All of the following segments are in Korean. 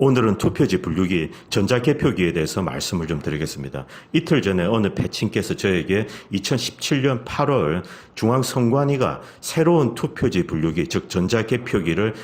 오늘은 투표지 분류기 전자개표기에 대해서 말씀을 좀 드리겠습니다. 이틀 전에 어느 패친께서 저에게 2017년 8월 중앙선관위가 새로운 투표지 분류기, 즉 전자개표기를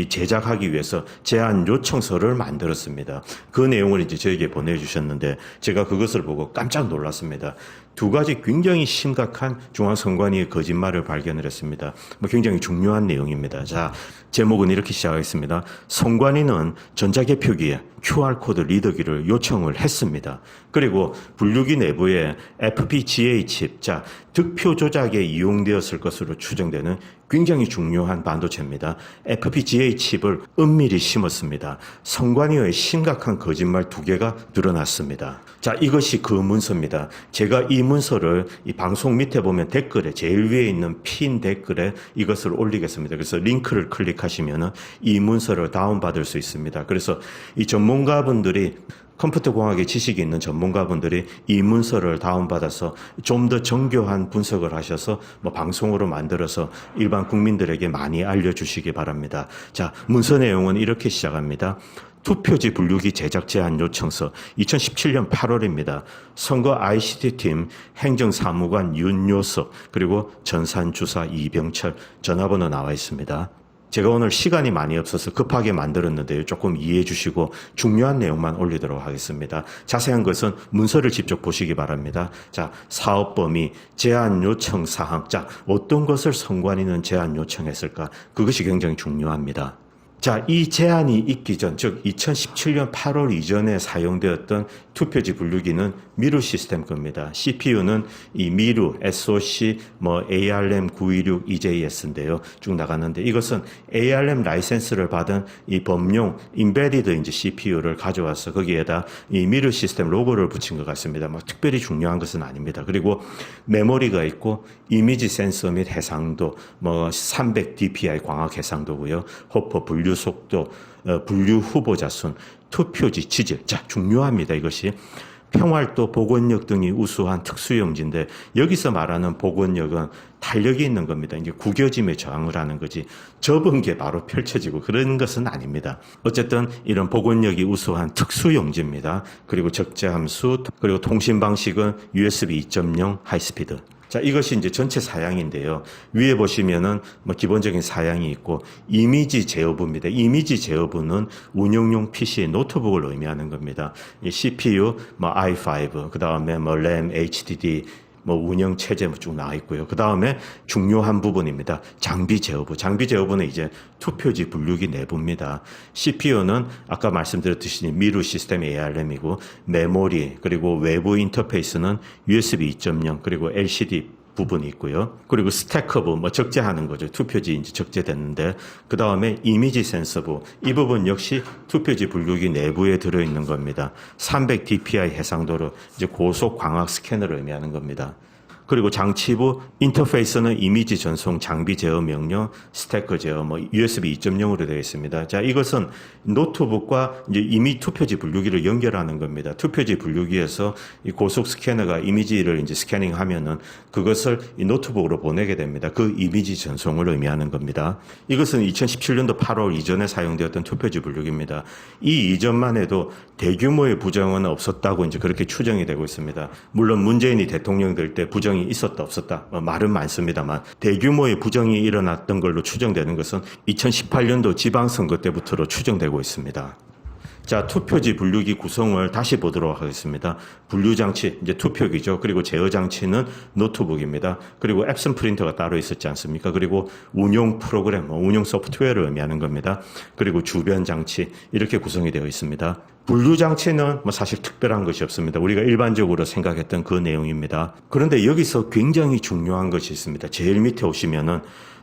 제작하기 위해서 제안 요청서를 만들었습니다. 그 내용을 이제 저에게 보내주셨는데 제가 그것을 보고 깜짝 놀랐습니다. 두 가지 굉장히 심각한 중앙선관위의 거짓말을 발견을 했습니다. 굉장히 중요한 내용입니다. 자, 제목은 이렇게 시작하겠습니다. 선관위는 전자개표기에 QR코드 리더기를 요청을 했습니다. 그리고 분류기 내부에 FPGA 칩, 자, 득표 조작에 이용되었을 것으로 추정되는 굉장히 중요한 반도체입니다. FPGA 칩을 은밀히 심었습니다. 선관위의 심각한 거짓말 두 개가 드러났습니다. 자, 이것이 그 문서입니다. 제가 이 문서를 이 방송 밑에 보면 댓글에 제일 위에 있는 핀 댓글에 이것을 올리겠습니다. 그래서 링크를 클릭하시면 이 문서를 다운받을 수 있습니다. 그래서 이 전문가분들이 컴퓨터 공학의 지식이 있는 전문가분들이 이 문서를 다운받아서 좀 더 정교한 분석을 하셔서 방송으로 만들어서 일반 국민들에게 많이 알려주시기 바랍니다. 자, 문서 내용은 이렇게 시작합니다. 투표지 분류기 제작 제안 요청서 2017년 8월입니다. 선거 ICT팀 행정사무관 윤요석 그리고 전산주사 이병철 전화번호 나와 있습니다. 제가 오늘 시간이 많이 없어서 급하게 만들었는데요. 조금 이해해 주시고 중요한 내용만 올리도록 하겠습니다. 자세한 것은 문서를 직접 보시기 바랍니다. 자, 사업 범위, 제안 요청 사항. 자, 어떤 것을 선관위는 제안 요청했을까? 그것이 굉장히 중요합니다. 자, 이 제안이 있기 전, 즉 2017년 8월 이전에 사용되었던 투표지 분류기는 미루 시스템 겁니다. CPU는 이 미루, SoC, ARM 926 EJS인데요. 쭉 나갔는데 이것은 ARM 라이센스를 받은 이 범용 인베디드 이제 CPU를 가져와서 거기에다 이 미루 시스템 로고를 붙인 것 같습니다. 특별히 중요한 것은 아닙니다. 그리고 메모리가 있고 이미지 센서 및 해상도, 300 DPI 광학 해상도고요. 호퍼 분류 속도, 분류 후보자 순, 투표지 지질. 자, 중요합니다. 이것이. 평활도, 복원력 등이 우수한 특수용지인데 여기서 말하는 복원력은 탄력이 있는 겁니다. 이제 구겨짐에 저항을 하는 거지 접은 게 바로 펼쳐지고 그런 것은 아닙니다. 어쨌든 이런 복원력이 우수한 특수용지입니다. 그리고 적재함수, 그리고 통신 방식은 USB 2.0 하이스피드. 자, 이것이 이제 전체 사양인데요. 위에 보시면은 기본적인 사양이 있고 이미지 제어부입니다. 이미지 제어부는 운영용 PC, 노트북을 의미하는 겁니다. 이 CPU, i5, 그 다음에 RAM, HDD, 운영 체제 쭉 나와 있고요. 그 다음에 중요한 부분입니다. 장비 제어부. 장비 제어부는 이제 투표지 분류기 내부입니다. CPU는 아까 말씀드렸듯이 미루 시스템 ARM이고 메모리 그리고 외부 인터페이스는 USB 2.0 그리고 LCD 부분이 있고요. 그리고 스태커부, 적재하는 거죠. 투표지 이제 적재됐는데, 그 다음에 이미지 센서부. 이 부분 역시 투표지 분류기 내부에 들어있는 겁니다. 300 DPI 해상도로 이제 고속 광학 스캐너를 의미하는 겁니다. 그리고 장치부 인터페이스는 이미지 전송, 장비 제어 명령, 스태커 제어, USB 2.0으로 되어 있습니다. 자, 이것은 노트북과 이제 이미 투표지 분류기를 연결하는 겁니다. 투표지 분류기에서 이 고속 스캐너가 이미지를 이제 스캐닝하면은 그것을 이 노트북으로 보내게 됩니다. 그 이미지 전송을 의미하는 겁니다. 이것은 2017년도 8월 이전에 사용되었던 투표지 분류기입니다. 이 이전만 해도 대규모의 부정은 없었다고 이제 그렇게 추정이 되고 있습니다. 물론 문재인이 대통령 될 때 부정이 있었다 없었다 말은 많습니다만 대규모의 부정이 일어났던 걸로 추정되는 것은 2018년도 지방선거 때부터로 추정되고 있습니다. 자, 투표지 분류기 구성을 다시 보도록 하겠습니다. 분류장치, 이제 투표기죠. 그리고 제어장치는 노트북입니다. 그리고 앱슨 프린터가 따로 있었지 않습니까? 그리고 운용 프로그램, 운용 소프트웨어를 의미하는 겁니다. 그리고 주변 장치, 이렇게 구성이 되어 있습니다. 분류장치는 사실 특별한 것이 없습니다. 우리가 일반적으로 생각했던 그 내용입니다. 그런데 여기서 굉장히 중요한 것이 있습니다. 제일 밑에 오시면은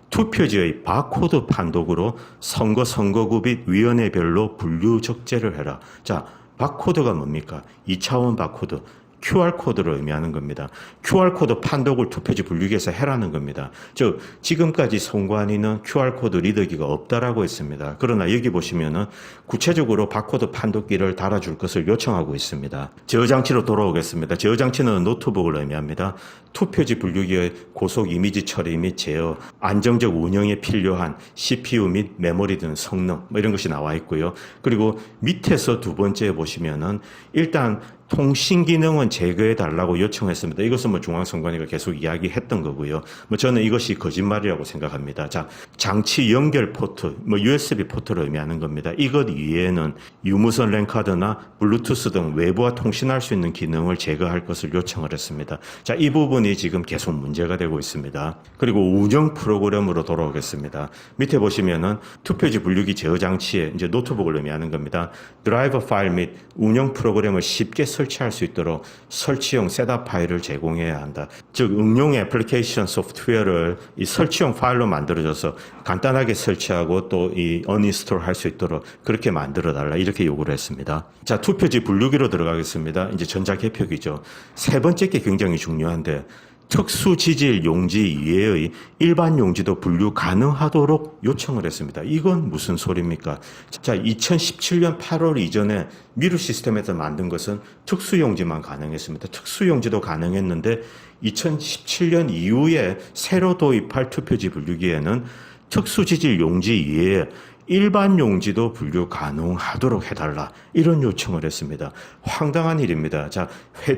투표지의 바코드 판독으로 선거구 및 위원회별로 분류 적재를 해라. 자, 바코드가 뭡니까? 2차원 바코드. QR코드를 의미하는 겁니다. QR코드 판독을 투표지 분류기에서 해라는 겁니다. 즉 지금까지 선관위는 QR코드 리더기가 없다라고 했습니다. 그러나 여기 보시면은 구체적으로 바코드 판독기를 달아줄 것을 요청하고 있습니다. 제어장치로 돌아오겠습니다. 제어장치는 노트북을 의미합니다. 투표지 분류기의 고속 이미지 처리 및 제어, 안정적 운영에 필요한 CPU 및 메모리 등 성능 이런 것이 나와 있고요. 그리고 밑에서 두 번째 보시면은 일단 통신 기능은 제거해 달라고 요청했습니다. 이것은 중앙선관위가 계속 이야기했던 거고요. 저는 이것이 거짓말이라고 생각합니다. 자, 장치 연결 포트, USB 포트를 의미하는 겁니다. 이것 이외에는 유무선 랜카드나 블루투스 등 외부와 통신할 수 있는 기능을 제거할 것을 요청을 했습니다. 자, 이 부분이 지금 계속 문제가 되고 있습니다. 그리고 운영 프로그램으로 돌아오겠습니다. 밑에 보시면은 투표지 분류기 제어 장치에 이제 노트북을 의미하는 겁니다. 드라이버 파일 및 운영 프로그램을 쉽게 설치할 수 있도록 설치용 셋업 파일을 제공해야 한다. 즉 응용 애플리케이션 소프트웨어를 이 설치용 파일로 만들어져서 간단하게 설치하고 또 이 언인스톨 할 수 있도록 그렇게 만들어 달라 이렇게 요구를 했습니다. 자, 투표지 분류기로 들어가겠습니다. 이제 전자개표기죠. 세 번째 게 굉장히 중요한데 특수 지질 용지 이외의 일반 용지도 분류 가능하도록 요청을 했습니다. 이건 무슨 소리입니까? 자, 2017년 8월 이전에 미루 시스템에서 만든 것은 특수 용지만 가능했습니다. 특수 용지도 가능했는데 2017년 이후에 새로 도입할 투표지 분류기에는 특수 지질 용지 이외에 일반 용지도 분류 가능하도록 해달라 이런 요청을 했습니다. 황당한 일입니다. 자,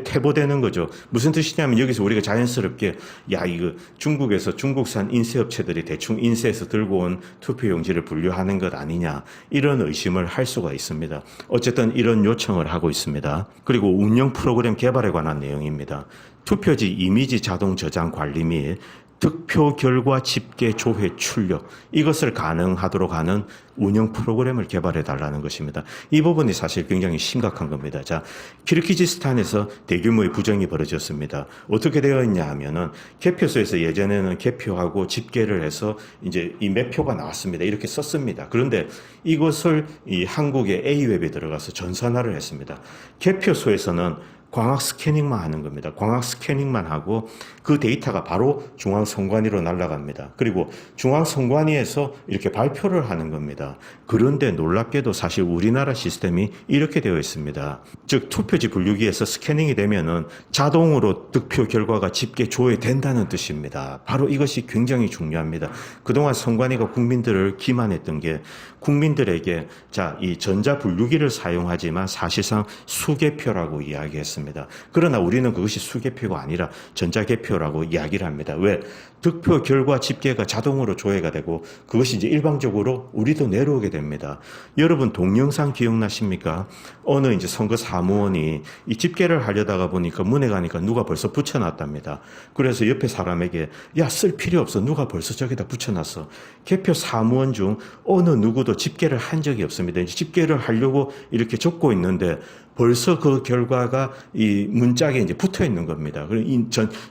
퇴보되는 거죠. 무슨 뜻이냐면 여기서 우리가 자연스럽게 이거 중국에서 중국산 인쇄업체들이 대충 인쇄해서 들고 온 투표 용지를 분류하는 것 아니냐 이런 의심을 할 수가 있습니다. 어쨌든 이런 요청을 하고 있습니다. 그리고 운영 프로그램 개발에 관한 내용입니다. 투표지 이미지 자동 저장 관리 및 득표 결과 집계 조회 출력 이것을 가능하도록 하는 운영 프로그램을 개발해 달라는 것입니다. 이 부분이 사실 굉장히 심각한 겁니다. 자, 키르기즈스탄에서 대규모의 부정이 벌어졌습니다. 어떻게 되어 있냐 하면은 개표소에서 예전에는 개표하고 집계를 해서 이제 이 매표가 나왔습니다. 이렇게 썼습니다. 그런데 이것을 이 한국의 A웹에 들어가서 전산화를 했습니다. 개표소에서는 광학 스캐닝만 하는 겁니다. 광학 스캐닝만 하고 그 데이터가 바로 중앙선관위로 날아갑니다. 그리고 중앙선관위에서 이렇게 발표를 하는 겁니다. 그런데 놀랍게도 사실 우리나라 시스템이 이렇게 되어 있습니다. 즉 투표지 분류기에서 스캐닝이 되면은 자동으로 득표 결과가 집계 조회된다는 뜻입니다. 바로 이것이 굉장히 중요합니다. 그동안 선관위가 국민들을 기만했던 게 국민들에게 이 전자 분류기를 사용하지만 사실상 수개표라고 이야기했습니다. 그러나 우리는 그것이 수개표가 아니라 전자개표라고 이야기를 합니다. 왜? 득표 결과 집계가 자동으로 조회가 되고 그것이 이제 일방적으로 우리도 내려오게 됩니다. 여러분 동영상 기억나십니까? 어느 이제 선거 사무원이 이 집계를 하려다가 보니까 문에 가니까 누가 벌써 붙여놨답니다. 그래서 옆에 사람에게 쓸 필요 없어. 누가 벌써 저기다 붙여놨어. 개표 사무원 중 어느 누구도 집계를 한 적이 없습니다. 이제 집계를 하려고 이렇게 적고 있는데 벌써 그 결과가 이 문짝에 이제 붙어 있는 겁니다.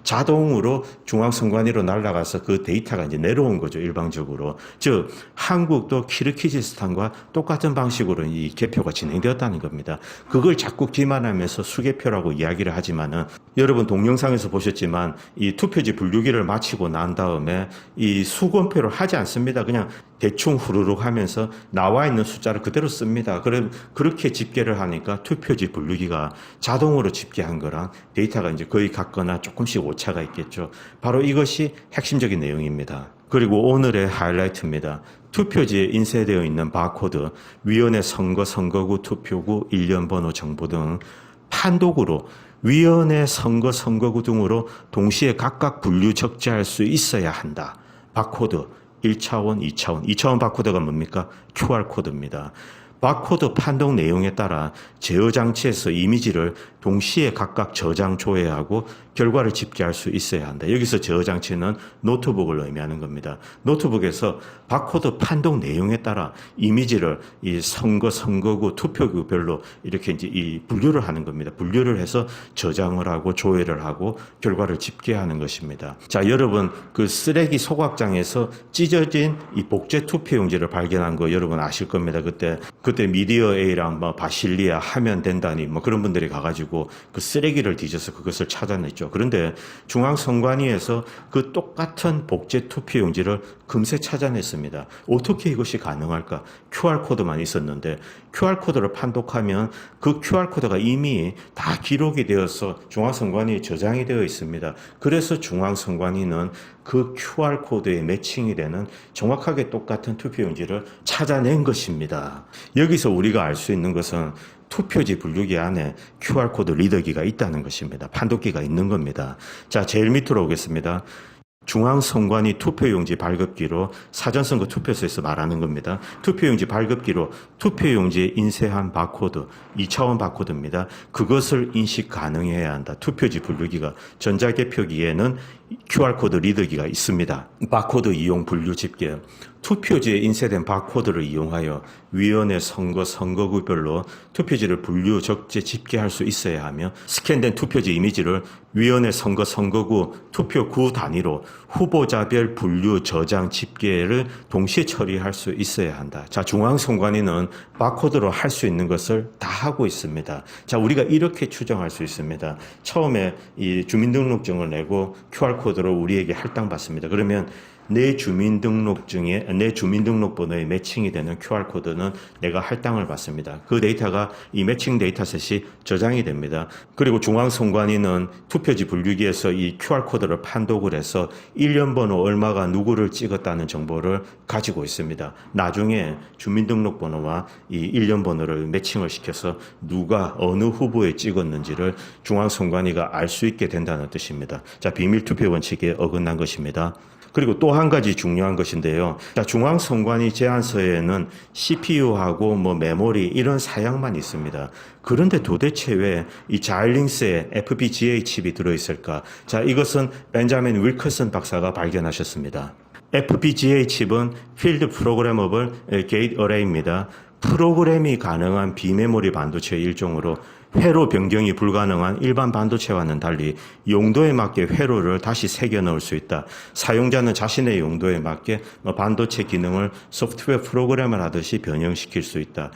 자동으로 중앙선관위로 날아가서 그 데이터가 이제 내려온 거죠, 일방적으로. 즉, 한국도 키르기즈스탄과 똑같은 방식으로 이 개표가 진행되었다는 겁니다. 그걸 자꾸 기만하면서 수개표라고 이야기를 하지만은 여러분 동영상에서 보셨지만 이 투표지 분류기를 마치고 난 다음에 이 수검표를 하지 않습니다. 그냥 대충 후루룩 하면서 나와 있는 숫자를 그대로 씁니다. 그렇게 집계를 하니까 투표지 분류기가 자동으로 집계한 거랑 데이터가 이제 거의 같거나 조금씩 오차가 있겠죠. 바로 이것이 핵심적인 내용입니다. 그리고 오늘의 하이라이트입니다. 투표지에 인쇄되어 있는 바코드, 위원회 선거, 선거구, 투표구, 일련 번호 정보 등 판독으로 위원회 선거, 선거구 등으로 동시에 각각 분류 적재할 수 있어야 한다. 바코드 1차원, 2차원. 2차원 바코드가 뭡니까? QR코드입니다. 바코드 판독 내용에 따라 제어 장치에서 이미지를 동시에 각각 저장, 조회하고 결과를 집계할 수 있어야 한다. 여기서 제어 장치는 노트북을 의미하는 겁니다. 노트북에서 바코드 판독 내용에 따라 이미지를 이 선거구, 투표구별로 이렇게 이제 이 분류를 하는 겁니다. 분류를 해서 저장을 하고 조회를 하고 결과를 집계하는 것입니다. 자, 여러분 그 쓰레기 소각장에서 찢어진 이 복제 투표용지를 발견한 거 여러분 아실 겁니다. 그때 미디어 A랑 바실리아 하면 된다니 그런 분들이 가가지고 가지고 그 쓰레기를 뒤져서 그것을 찾아냈죠. 그런데 중앙선관위에서 그 똑같은 복제 투표용지를 금세 찾아냈습니다. 어떻게 이것이 가능할까? QR코드만 있었는데 QR코드를 판독하면 그 QR코드가 이미 다 기록이 되어서 중앙선관위에 저장이 되어 있습니다. 그래서 중앙선관위는 그 QR코드에 매칭이 되는 정확하게 똑같은 투표용지를 찾아낸 것입니다. 여기서 우리가 알 수 있는 것은 투표지 분류기 안에 QR코드 리더기가 있다는 것입니다. 판독기가 있는 겁니다. 자, 제일 밑으로 오겠습니다. 중앙선관위 투표용지 발급기로 사전선거 투표소에서 말하는 겁니다. 투표용지 발급기로 투표용지에 인쇄한 바코드, 2차원 바코드입니다. 그것을 인식 가능해야 한다. 투표지 분류기가 전자개표기에는 QR코드 리더기가 있습니다. 바코드 이용 분류 집계. 투표지에 인쇄된 바코드를 이용하여 위원회 선거, 선거구별로 투표지를 분류, 적재, 집계할 수 있어야 하며 스캔된 투표지 이미지를 위원회 선거, 선거구, 투표구 단위로 후보자별 분류, 저장, 집계를 동시에 처리할 수 있어야 한다. 자, 중앙선관위는 바코드로 할 수 있는 것을 다 하고 있습니다. 자, 우리가 이렇게 추정할 수 있습니다. 처음에 이 주민등록증을 내고 QR코드로 우리에게 할당받습니다. 그러면 내 주민등록증에 내 주민등록번호에 매칭이 되는 QR코드는 내가 할당을 받습니다. 그 데이터가 이 매칭 데이터셋이 저장이 됩니다. 그리고 중앙선관위는 투표지 분류기에서 이 QR코드를 판독을 해서 일련번호 얼마가 누구를 찍었다는 정보를 가지고 있습니다. 나중에 주민등록번호와 이 일련번호를 매칭을 시켜서 누가 어느 후보에 찍었는지를 중앙선관위가 알 수 있게 된다는 뜻입니다. 자, 비밀투표 원칙에 어긋난 것입니다. 그리고 또 한 가지 중요한 것인데요. 자, 중앙선관위 제안서에는 CPU하고 메모리 이런 사양만 있습니다. 그런데 도대체 왜 이 자일링스에 FPGA 칩이 들어있을까? 자, 이것은 벤자민 윌커슨 박사가 발견하셨습니다. FPGA 칩은 Field Programmable Gate Array입니다. 프로그램이 가능한 비메모리 반도체의 일종으로 회로 변경이 불가능한 일반 반도체와는 달리 용도에 맞게 회로를 다시 새겨 넣을 수 있다. 사용자는 자신의 용도에 맞게 반도체 기능을 소프트웨어 프로그램을 하듯이 변형시킬 수 있다.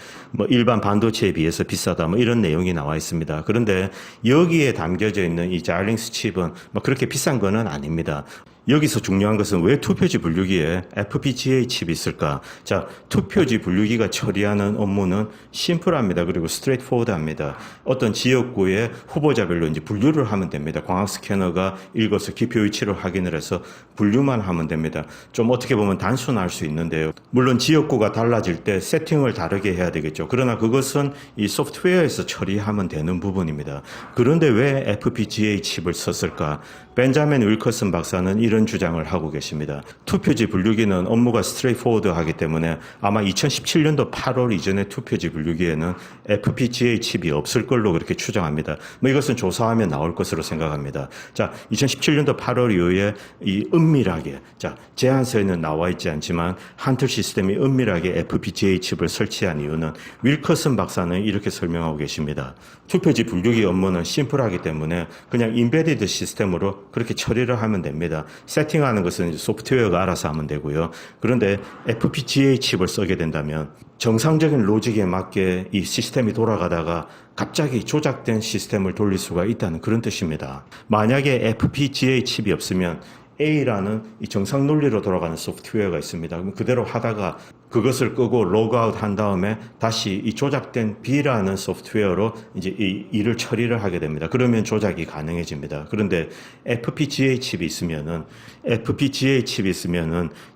일반 반도체에 비해서 비싸다. 이런 내용이 나와 있습니다. 그런데 여기에 담겨져 있는 이 자일링스 칩은 그렇게 비싼 거는 아닙니다. 여기서 중요한 것은 왜 투표지 분류기에 FPGA 칩이 있을까? 자, 투표지 분류기가 처리하는 업무는 심플합니다. 그리고 스트레이트포워드합니다. 어떤 지역구의 후보자별로 이제 분류를 하면 됩니다. 광학 스캐너가 읽어서 기표 위치를 확인을 해서 분류만 하면 됩니다. 좀 어떻게 보면 단순할 수 있는데요. 물론 지역구가 달라질 때 세팅을 다르게 해야 되겠죠. 그러나 그것은 이 소프트웨어에서 처리하면 되는 부분입니다. 그런데 왜 FPGA 칩을 썼을까? 벤자민 윌커슨 박사는 이런 주장을 하고 계십니다. 투표지 분류기는 업무가 스트레이트포워드하기 때문에 아마 2017년도 8월 이전의 투표지 분류기에는 FPGA 칩이 없을 걸로 그렇게 추정합니다. 이것은 조사하면 나올 것으로 생각합니다. 자, 2017년도 8월 이후에 이 은밀하게, 자, 제안서에는 나와 있지 않지만 한틀 시스템이 은밀하게 FPGA 칩을 설치한 이유는 윌커슨 박사는 이렇게 설명하고 계십니다. 투표지 분류기 업무는 심플하기 때문에 그냥 인베디드 시스템으로 그렇게 처리를 하면 됩니다. 세팅하는 것은 소프트웨어가 알아서 하면 되고요. 그런데 FPGA 칩을 쓰게 된다면 정상적인 로직에 맞게 이 시스템이 돌아가다가 갑자기 조작된 시스템을 돌릴 수가 있다는 그런 뜻입니다. 만약에 FPGA 칩이 없으면 A라는 이 정상 논리로 돌아가는 소프트웨어가 있습니다. 그럼 그대로 하다가 그것을 끄고 로그아웃 한 다음에 다시 이 조작된 B라는 소프트웨어로 이제 이 일을 처리를 하게 됩니다. 그러면 조작이 가능해집니다. 그런데 FPGA 칩이 있으면은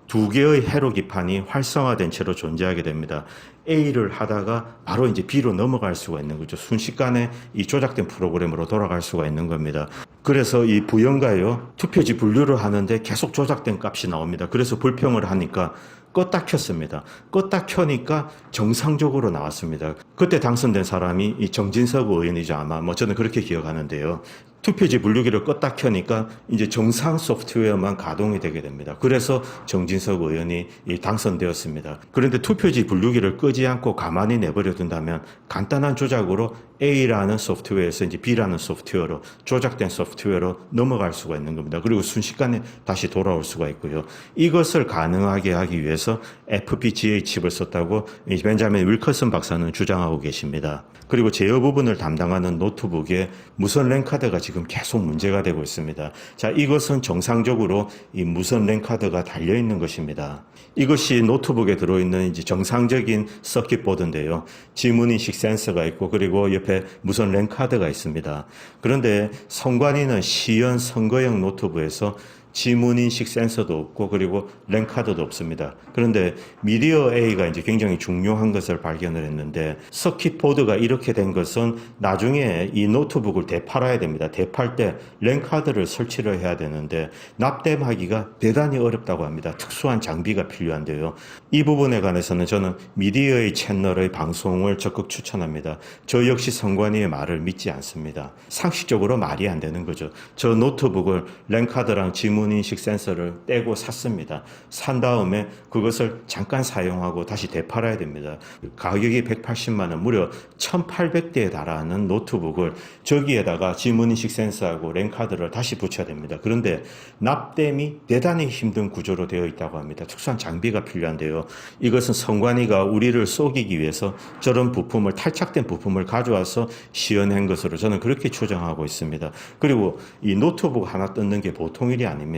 두 개의 회로 기판이 활성화된 채로 존재하게 됩니다. A를 하다가 바로 이제 B로 넘어갈 수가 있는 거죠. 순식간에 이 조작된 프로그램으로 돌아갈 수가 있는 겁니다. 그래서 이 부연가요, 투표지 분류를 하는데 계속 조작된 값이 나옵니다. 그래서 불평을 하니까 껐다 켰습니다. 껐다 켜니까 정상적으로 나왔습니다. 그때 당선된 사람이 이 정진석 의원이죠. 아마 저는 그렇게 기억하는데요. 투표지 분류기를 껐다 켜니까 이제 정상 소프트웨어만 가동이 되게 됩니다. 그래서 정진석 의원이 당선되었습니다. 그런데 투표지 분류기를 끄지 않고 가만히 내버려 둔다면 간단한 조작으로 A라는 소프트웨어에서 이제 B라는 소프트웨어로 조작된 소프트웨어로 넘어갈 수가 있는 겁니다. 그리고 순식간에 다시 돌아올 수가 있고요. 이것을 가능하게 하기 위해서 FPGA 칩을 썼다고 벤자민 윌커슨 박사는 주장하고 계십니다. 그리고 제어 부분을 담당하는 노트북에 무선 랜카드가 지금 계속 문제가 되고 있습니다. 자, 이것은 정상적으로 이 무선 랜카드가 달려 있는 것입니다. 이것이 노트북에 들어있는 이제 정상적인 서킷 보드인데요. 지문인식 센서가 있고 그리고 옆에 무선 랜카드가 있습니다. 그런데 선관위는 시연 선거용 노트북에서 지문인식 센서도 없고 그리고 랜카드도 없습니다. 그런데 미디어 A가 이제 굉장히 중요한 것을 발견을 했는데 서킷 보드가 이렇게 된 것은 나중에 이 노트북을 되팔아야 됩니다. 되팔 때 랜카드를 설치를 해야 되는데 납땜하기가 대단히 어렵다고 합니다. 특수한 장비가 필요한데요. 이 부분에 관해서는 저는 미디어 A 채널의 방송을 적극 추천합니다. 저 역시 선관위의 말을 믿지 않습니다. 상식적으로 말이 안 되는 거죠. 저 노트북을 랜카드랑 지문인식 센서를 떼고 샀습니다. 산 다음에 그것을 잠깐 사용하고 다시 되팔아야 됩니다. 가격이 180만 원, 무려 1800대에 달하는 노트북을 저기에다가 지문인식 센서하고 랜카드를 다시 붙여야 됩니다. 그런데 납땜이 대단히 힘든 구조로 되어 있다고 합니다. 특수한 장비가 필요한데요. 이것은 선관위가 우리를 속이기 위해서 저런 부품을, 탈착된 부품을 가져와서 시연한 것으로 저는 그렇게 추정하고 있습니다. 그리고 이 노트북 하나 뜯는 게 보통 일이 아닙니다.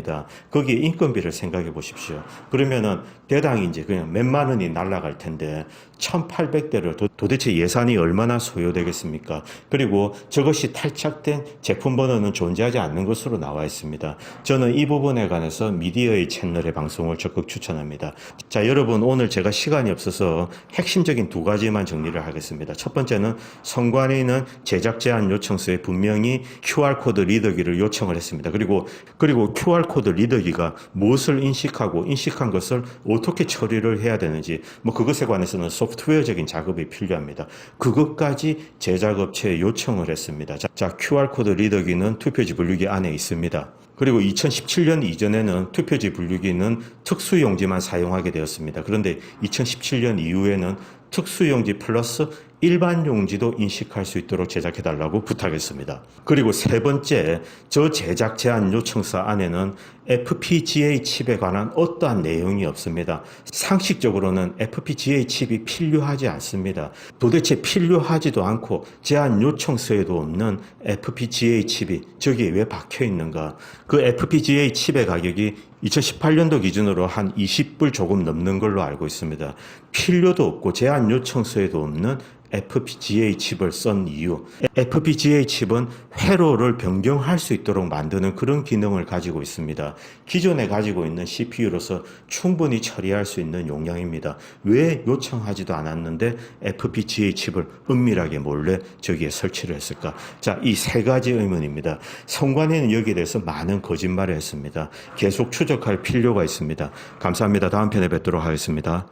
거기에 인건비를 생각해 보십시오. 그러면은 대당 이제 그냥 몇만 원이 날아갈 텐데 1800대를 도대체 예산이 얼마나 소요되겠습니까? 그리고 저것이 탈착된 제품 번호는 존재하지 않는 것으로 나와 있습니다. 저는 이 부분에 관해서 미디어의 채널의 방송을 적극 추천합니다. 자, 여러분, 오늘 제가 시간이 없어서 핵심적인 두 가지만 정리를 하겠습니다. 첫 번째는 선관위는 제작 제한 요청서에 분명히 QR코드 리더기를 요청을 했습니다. 그리고 QR코드 리더기가 무엇을 인식하고 인식한 것을 어떻게 처리를 해야 되는지 그것에 관해서는 소프트웨어적인 작업이 필요합니다. 그것까지 제작업체에 요청을 했습니다. 자, QR코드 리더기는 투표지 분류기 안에 있습니다. 그리고 2017년 이전에는 투표지 분류기는 특수용지만 사용하게 되었습니다. 그런데 2017년 이후에는 특수용지 플러스 일반 용지도 인식할 수 있도록 제작해달라고 부탁했습니다. 그리고 세 번째, 저 제작 제한 요청서 안에는 FPGA 칩에 관한 어떠한 내용이 없습니다. 상식적으로는 FPGA 칩이 필요하지 않습니다. 도대체 필요하지도 않고 제한 요청서에도 없는 FPGA 칩이 저기에 왜 박혀 있는가? 그 FPGA 칩의 가격이 2018년도 기준으로 한 20불 조금 넘는 걸로 알고 있습니다. 필요도 없고 제한 요청서에도 없는 FPGA 칩을 쓴 이유, FPGA 칩은 회로를 변경할 수 있도록 만드는 그런 기능을 가지고 있습니다. 기존에 가지고 있는 CPU로서 충분히 처리할 수 있는 용량입니다. 왜 요청하지도 않았는데 FPGA 칩을 은밀하게 몰래 저기에 설치를 했을까? 자, 이 세 가지 의문입니다. 선관위는 여기에 대해서 많은 거짓말을 했습니다. 계속 추적할 필요가 있습니다. 감사합니다. 다음 편에 뵙도록 하겠습니다.